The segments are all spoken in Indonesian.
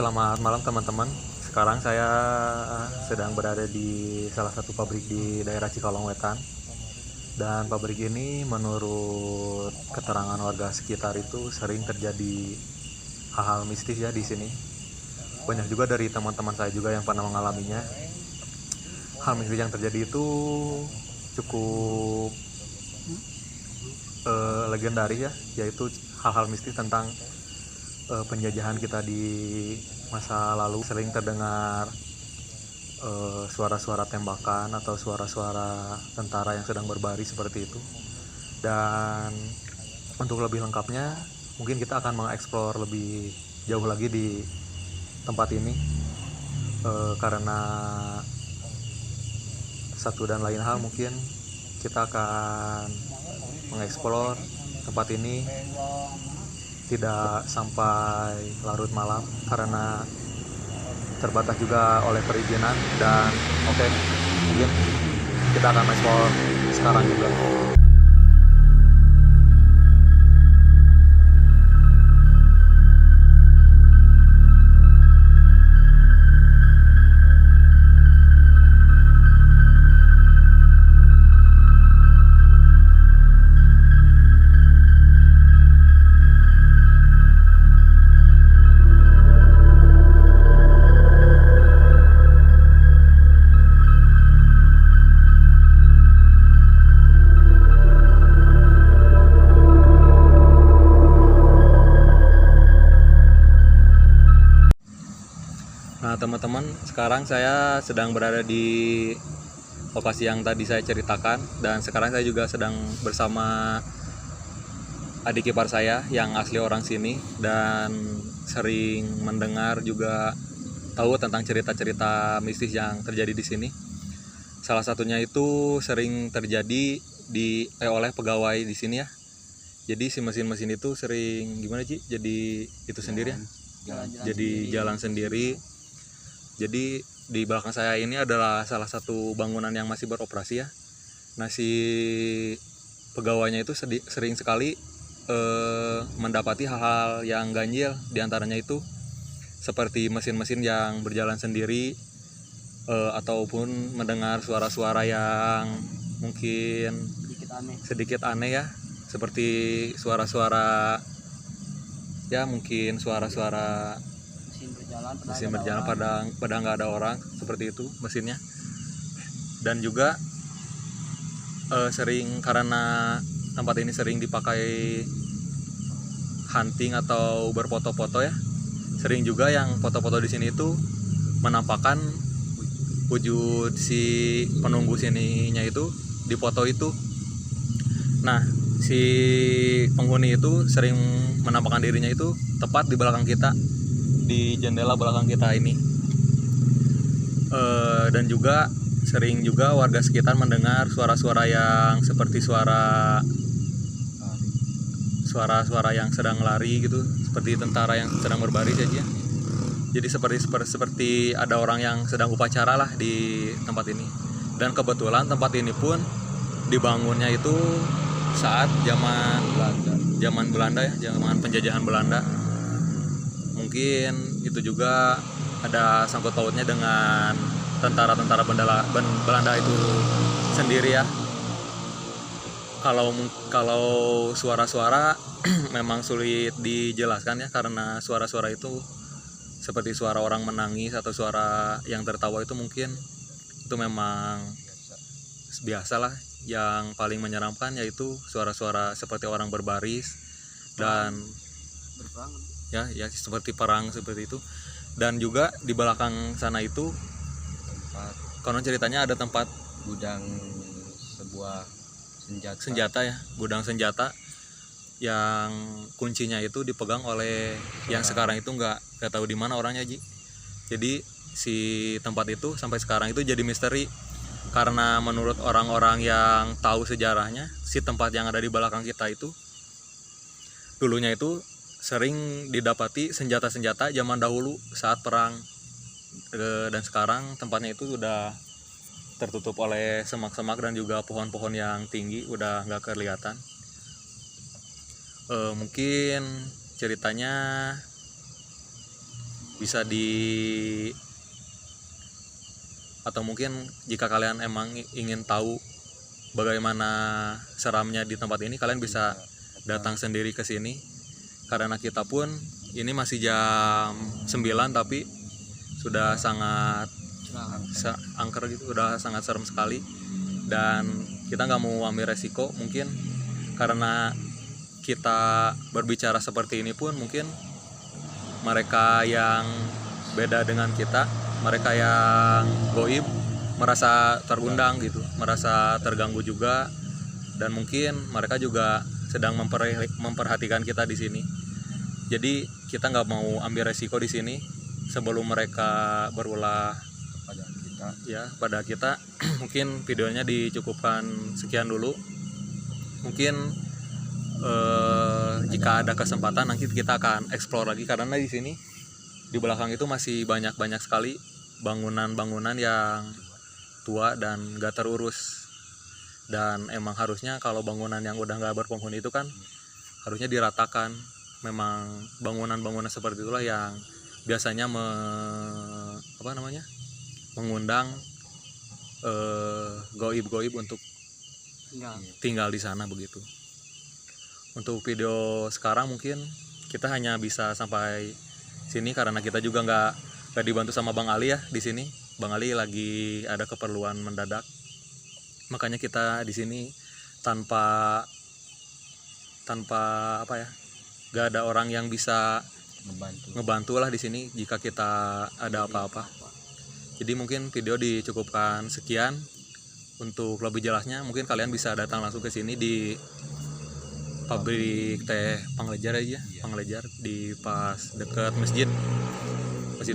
Selamat malam teman-teman. Sekarang saya sedang berada di salah satu pabrik di daerah Cikalong Wetan. Dan pabrik ini menurut keterangan warga sekitar itu sering terjadi hal-hal mistis ya di sini. Banyak juga dari teman-teman saya juga yang pernah mengalaminya. Hal mistis yang terjadi itu cukup legendaris ya, yaitu hal-hal mistis tentang penjajahan kita di masa lalu. Sering terdengar suara-suara tembakan atau suara-suara tentara yang sedang berbaris seperti itu. Dan untuk lebih lengkapnya mungkin kita akan mengeksplor lebih jauh lagi di tempat ini, karena satu dan lain hal mungkin kita akan mengeksplor tempat ini tidak sampai larut malam karena terbatas juga oleh perizinan. Dan oke, mungkin kita akan explore sekarang juga. Nah teman-teman, sekarang saya sedang berada di lokasi yang tadi saya ceritakan. Dan sekarang saya juga sedang bersama adik ipar saya yang asli orang sini dan sering mendengar juga tahu tentang cerita-cerita mistis yang terjadi di sini. Salah satunya itu sering terjadi oleh pegawai di sini ya. Jadi si mesin-mesin itu sering gimana Ci? Jadi itu sendiri ya. Jadi jalan sendiri. Jadi di belakang saya ini adalah salah satu bangunan yang masih beroperasi ya. Nah si pegawainya itu sering sekali mendapati hal-hal yang ganjil. Diantaranya itu seperti mesin-mesin yang berjalan sendiri, ataupun mendengar suara-suara yang mungkin sedikit aneh ya. Seperti suara-suara ya, mungkin suara-suara mesin berjalan pada nggak ada orang, seperti itu mesinnya. Dan juga sering, karena tempat ini sering dipakai hunting atau berfoto-foto ya, sering juga yang foto-foto di sini itu menampakkan wujud si penunggu sininya itu di foto itu. Nah si penghuni itu sering menampakkan dirinya itu tepat di belakang kita, di jendela belakang kita ini. Dan juga sering juga warga sekitar mendengar suara-suara yang seperti suara yang sedang lari gitu, seperti tentara yang sedang berbaris aja. Jadi seperti ada orang yang sedang upacara lah di tempat ini. Dan kebetulan tempat ini pun dibangunnya itu saat zaman Belanda ya, zaman penjajahan Belanda. Mungkin itu juga ada sangkut pautnya dengan tentara-tentara Belanda itu sendiri ya. Kalau suara-suara memang sulit dijelaskan ya, karena suara-suara itu seperti suara orang menangis atau suara yang tertawa itu mungkin itu memang biasa lah. Yang paling menyeramkan yaitu suara-suara seperti orang berbaris dan ya seperti perang seperti itu. Dan juga di belakang sana itu konon ceritanya ada tempat gudang sebuah senjata ya, gudang senjata yang kuncinya itu dipegang oleh yang sekarang itu nggak tahu di mana orangnya Ji. Jadi si tempat itu sampai sekarang itu jadi misteri, karena menurut orang-orang yang tahu sejarahnya, si tempat yang ada di belakang kita itu dulunya itu sering didapati senjata-senjata zaman dahulu saat perang. Dan sekarang tempatnya itu sudah tertutup oleh semak-semak dan juga pohon-pohon yang tinggi, udah nggak kelihatan. Mungkin ceritanya bisa atau mungkin jika kalian emang ingin tahu bagaimana seramnya di tempat ini, kalian bisa datang sendiri ke sini. Karena kita pun ini masih jam 9 tapi sudah sangat angker gitu, udah sangat serem sekali, dan kita nggak mau ambil resiko. Mungkin karena kita berbicara seperti ini pun mungkin mereka yang beda dengan kita, mereka yang goib merasa terundang gitu, merasa terganggu juga, dan mungkin mereka juga sedang memperhatikan kita di sini. Jadi kita nggak mau ambil resiko di sini sebelum mereka berulah pada kita. Mungkin videonya dicukupkan sekian dulu. Mungkin jika ada kesempatan nanti kita akan explore lagi, karena di sini di belakang itu masih banyak sekali bangunan-bangunan yang tua dan gak terurus. Dan emang harusnya kalau bangunan yang udah gak berpenghuni itu kan harusnya diratakan. Memang bangunan-bangunan seperti itulah yang biasanya mengundang goib-goib untuk tinggal di sana begitu. Untuk video sekarang mungkin kita hanya bisa sampai sini karena kita juga nggak dibantu sama Bang Ali ya di sini. Bang Ali lagi ada keperluan mendadak, makanya kita di sini tanpa nggak ada orang yang bisa ngebantu lah di sini jika kita ada apa-apa. Jadi mungkin video dicukupkan sekian. Untuk lebih jelasnya mungkin kalian bisa datang langsung ke sini di pabrik teh Panglejar aja, Panglejar di pas dekat Masjid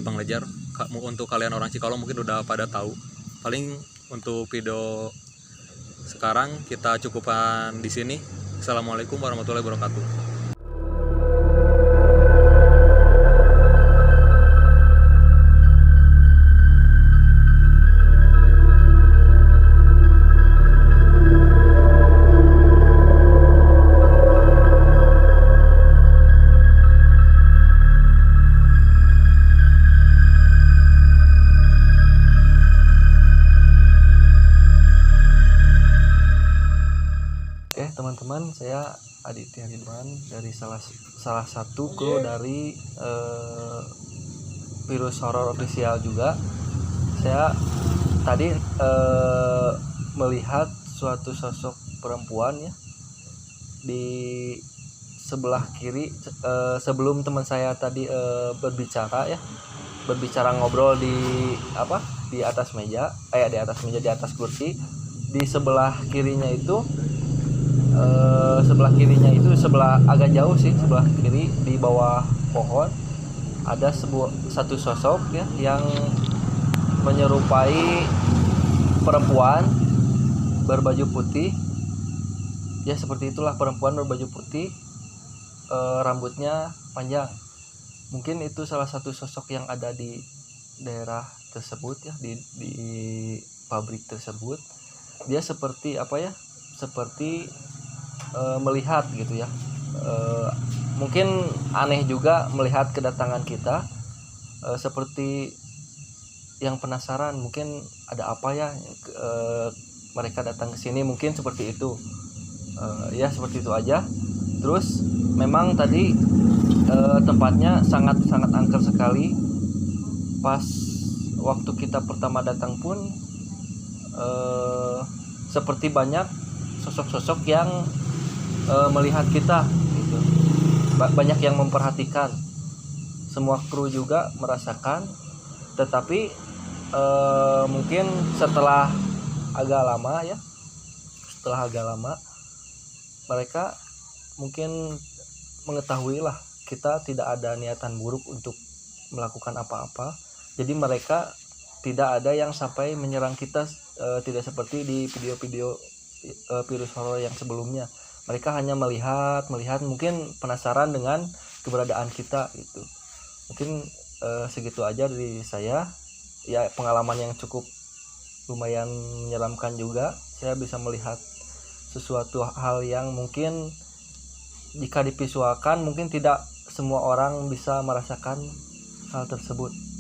Panglejar. Untuk kalian orang Cikalong mungkin udah pada tahu. Paling untuk video sekarang kita cukupkan di sini. Assalamualaikum warahmatullahi wabarakatuh. Teman-teman, saya Aditya Ridwan dari salah satu kru dari Virus Horror Official juga. Saya tadi melihat suatu sosok perempuan ya di sebelah kiri sebelum teman saya tadi berbicara ngobrol di atas meja, di atas kursi. Di sebelah kirinya itu sebelah agak jauh sih, sebelah kiri di bawah pohon ada satu sosok ya yang menyerupai perempuan berbaju putih. Ya seperti itulah, perempuan berbaju putih, rambutnya panjang. Mungkin itu salah satu sosok yang ada di daerah tersebut ya, di pabrik tersebut. Dia seperti melihat gitu ya. Mungkin aneh juga melihat kedatangan kita, seperti yang penasaran mungkin ada apa ya mereka datang ke sini, mungkin seperti itu. Ya seperti itu aja. Terus memang tadi tempatnya sangat angker sekali. Pas waktu kita pertama datang pun seperti banyak sosok-sosok yang melihat kita gitu. Banyak yang memperhatikan. Semua kru juga merasakan, tetapi mungkin setelah agak lama mereka mungkin mengetahui lah kita tidak ada niatan buruk untuk melakukan apa-apa. Jadi mereka tidak ada yang sampai menyerang kita, tidak seperti di video-video virus horor yang sebelumnya. Mereka hanya melihat, mungkin penasaran dengan keberadaan kita gitu. Mungkin segitu aja dari saya. Ya pengalaman yang cukup lumayan menyeramkan juga. Saya bisa melihat sesuatu hal yang mungkin jika divisualkan mungkin tidak semua orang bisa merasakan hal tersebut.